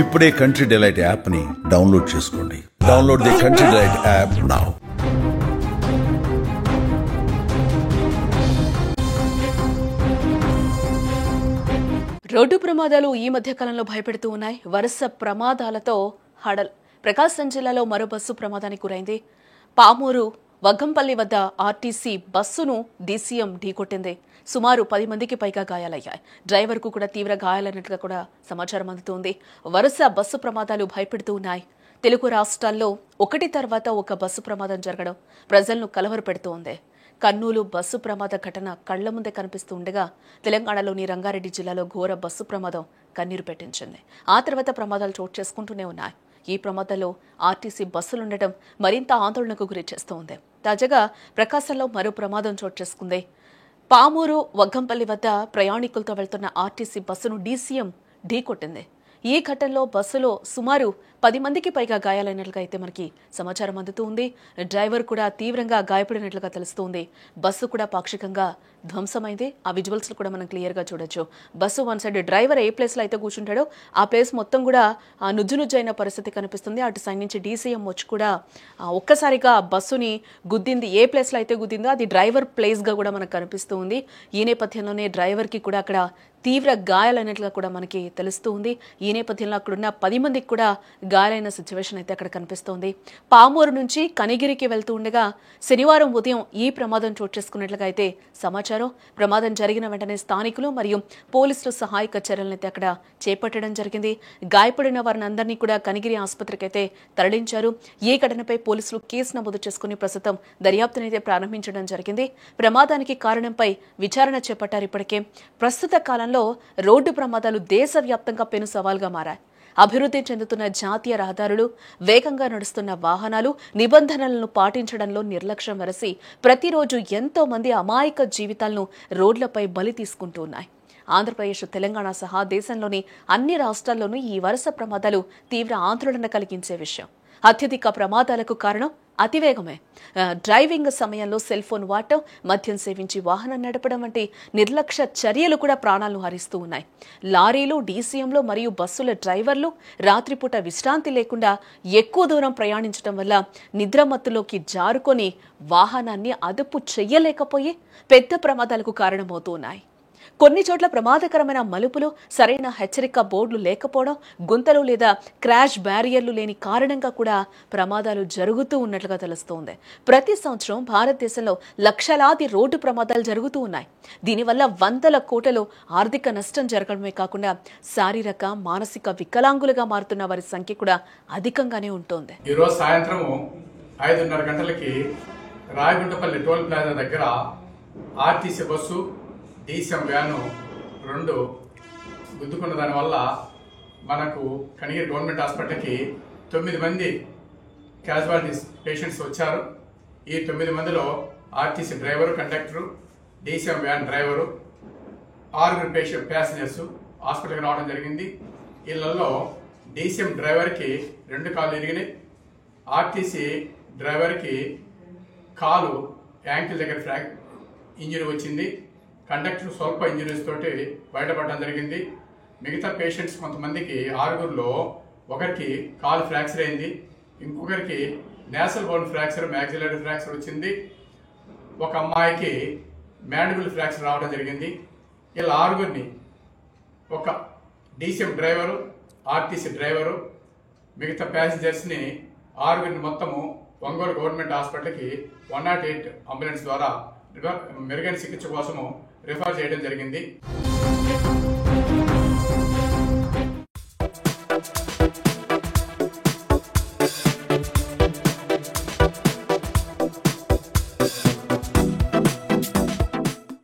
ఇప్పుడే country delight app ని download చేసుకోండి. Download the country delight app now. Road ప్రమాదాలు ఈ మధ్య కాలంలో భయపెడుతూ ఉన్నాయి. వరుస ప్రమాదాలతో హడల్. ప్రకాశం జిల్లాలో మరో బస్సు ప్రమాదానికి గురైంది. పామూరు వగ్గంపల్లి వద్ద ఆర్టీసీ బస్సును డీసీఎం ఢీకొట్టింది. సుమారు 10 మందికి పైగా గాయాలయ్యాయి. డ్రైవర్కు కూడా తీవ్ర గాయాలైనట్లుగా కూడా సమాచారం అందుతోంది. వరుస బస్సు ప్రమాదాలు భయపెడుతూ ఉన్నాయి. తెలుగు రాష్ట్రాల్లో ఒకటి తర్వాత ఒక బస్సు ప్రమాదం జరగడం ప్రజలను కలవరపెడుతోంది. కర్నూలు బస్సు ప్రమాద ఘటన కళ్ల ముందే కనిపిస్తూ ఉండగా తెలంగాణలోని రంగారెడ్డి జిల్లాలో ఘోర బస్సు ప్రమాదం కన్నీరు పెట్టించింది. ఆ తర్వాత ప్రమాదాలు చోటు చేసుకుంటూనే ఉన్నాయి. ఈ ప్రమాదంలో ఆర్టీసీ బస్సులుండటం మరింత ఆందోళనకు గురి చేస్తోంది. తాజాగా ప్రకాశంలో మరో ప్రమాదం చోటు చేసుకుంది. పామూరు వగ్గంపల్లి వద్ద ప్రయాణికులతో వెళ్తున్న ఆర్టీసీ బస్సును డీసీఎం ఢీకొట్టింది. ఈ ఘటనలో బస్సులో సుమారు 10 మందికి పైగా గాయాలైనట్లుగా అయితే మనకి సమాచారం అందుతూ ఉంది. డ్రైవర్ కూడా తీవ్రంగా గాయపడినట్లుగా తెలుస్తోంది. బస్సు కూడా పాక్షికంగా ధ్వంసమైంది. ఆ విజువల్స్ కూడా మనం క్లియర్ గా చూడొచ్చు. బస్సు వన్ సైడ్ డ్రైవర్ ఏ ప్లేస్ లో అయితే కూర్చుంటాడో ఆ ప్లేస్ మొత్తం కూడా నుజ్జునుజ్జైన పరిస్థితి కనిపిస్తుంది. అటు సైడ్ నుంచి డీసీఎం వచ్చి కూడా ఒక్కసారిగా బస్సుని గుద్దింది. ఏ ప్లేస్ లో అయితే గుద్దిందో అది డ్రైవర్ ప్లేస్ గా కూడా మనకు కనిపిస్తూ ఉంది. ఈ నేపథ్యంలోనే డ్రైవర్ కి కూడా అక్కడ తీవ్ర గాయాలైనట్లుగా కూడా మనకి తెలుస్తూ ఉంది. ఈ నేపథ్యంలో అక్కడున్న 10 మందికి కూడా గాయాలైన సిచ్యువేషన్ అయితే అక్కడ కనిపిస్తోంది. పామూరు నుంచి కనిగిరికి వెళ్తూ ఉండగా శనివారం ఉదయం ఈ ప్రమాదం చోటు చేసుకున్నట్లుగా అయితే సమాచారం. ప్రమాదం జరిగిన వెంటనే స్థానికులు మరియు పోలీసులు సహాయక చర్యలను అయితే అక్కడ చేపట్టడం జరిగింది. గాయపడిన వారిని అందరినీ కూడా కనిగిరి ఆసుపత్రికి అయితే తరలించారు. ఈ ఘటనపై పోలీసులు కేసు నమోదు చేసుకుని ప్రస్తుతం దర్యాప్తునైతే ప్రారంభించడం జరిగింది. ప్రమాదానికి కారణంపై విచారణ చేపట్టారు. ఇప్పటికే ప్రస్తుత కాలంలో రోడ్డు ప్రమాదాలు దేశవ్యాప్తంగా పెను సవాల్గా మారాయి. అభివృద్ధి చెందుతున్న జాతీయ రహదారులు, వేగంగా నడుస్తున్న వాహనాలు నిబంధనలను పాటించడంలో నిర్లక్ష్యం వరసి ప్రతిరోజు ఎంతో మంది అమాయక జీవితాలను రోడ్లపై బలి తీసుకుంటూ ఉన్నాయి. ఆంధ్రప్రదేశ్, తెలంగాణ సహా దేశంలోని అన్ని రాష్ట్రాల్లోనూ ఈ వరుస ప్రమాదాలు తీవ్ర ఆందోళన కలిగించే విషయం. అత్యధిక ప్రమాదాలకు కారణం అతివేగమే. డ్రైవింగ్ సమయంలో సెల్ ఫోన్ వాడటం, మద్యం సేవించి వాహనం నడపడం వంటి నిర్లక్ష్య చర్యలు కూడా ప్రాణాలను హరిస్తూ ఉన్నాయి. లారీలు, డీసీఎంలు మరియు బస్సుల డ్రైవర్లు రాత్రిపూట విశ్రాంతి లేకుండా ఎక్కువ దూరం ప్రయాణించడం వల్ల నిద్రమత్తులోకి జారుకొని వాహనాన్ని అదుపు చెయ్యలేకపోయి పెద్ద ప్రమాదాలకు కారణమవుతూ ఉన్నాయి. కొన్ని చోట్ల ప్రమాదకరమైన మలుపులు, సరైన హెచ్చరిక బోర్డులు లేకపోవడం, గుంతలు లేదా క్రాష్ బ్యారియర్లు లేని కారణంగా కూడా ప్రమాదాలు జరుగుతూ ఉన్నట్లుగా తెలుస్తోంది. ప్రతి సంవత్సరం భారతదేశంలో లక్షలాది రోడ్డు ప్రమాదాలు జరుగుతూ ఉన్నాయి. దీనివల్ల వందల కోట్లలో ఆర్థిక నష్టం జరగడమే కాకుండా శారీరక, మానసిక వికలాంగులుగా మారుతున్న వారి సంఖ్య కూడా అధికంగానే ఉంటుంది. ఈరోజు సాయంత్రం 5:30 గంటలకి రాయగుంటపల్లి టోల్ ప్లాజా దగ్గర ఆర్టీసీ బస్సు, డీసీఎం వ్యాను 2 గుద్దుకున్న దానివల్ల మనకు కనిగిరి గవర్నమెంట్ హాస్పిటల్కి 9 మంది క్యాజువాలిటీస్ పేషెంట్స్ వచ్చారు. ఈ 9 మందిలో RTC driver, conductor, DCM van driver, 6 passengers హాస్పిటల్కి రావడం జరిగింది. వీళ్ళల్లో డీసీఎం డ్రైవర్కి 2 కాళ్ళు ఇరిగినాయి. ఆర్టీసీ డ్రైవర్కి కాలు యాంకిల్ దగ్గర ఇంజరీ వచ్చింది. కండక్టర్ స్వల్ప ఇంజరీస్ తోటి బయటపడడం జరిగింది. మిగతా పేషెంట్స్ కొంతమందికి 6గురిలో ఒకరికి కాలు ఫ్రాక్చర్ అయింది, ఇంకొకరికి nasal bone fracture, maxillary fracture వచ్చింది. ఒక అమ్మాయికి మ్యాండిబుల్ ఫ్రాక్చర్ రావడం జరిగింది. ఇలా 6గురిని ఒక డీసీఎం డ్రైవరు, ఆర్టీసీ డ్రైవరు, మిగతా ప్యాసింజర్స్ని 6గురిని మొత్తము ఒంగోలు గవర్నమెంట్ హాస్పిటల్కి 108 అంబులెన్స్ ద్వారా మెరుగైన చికిత్స కోసము రిఫర్ చేయడం జరిగింది.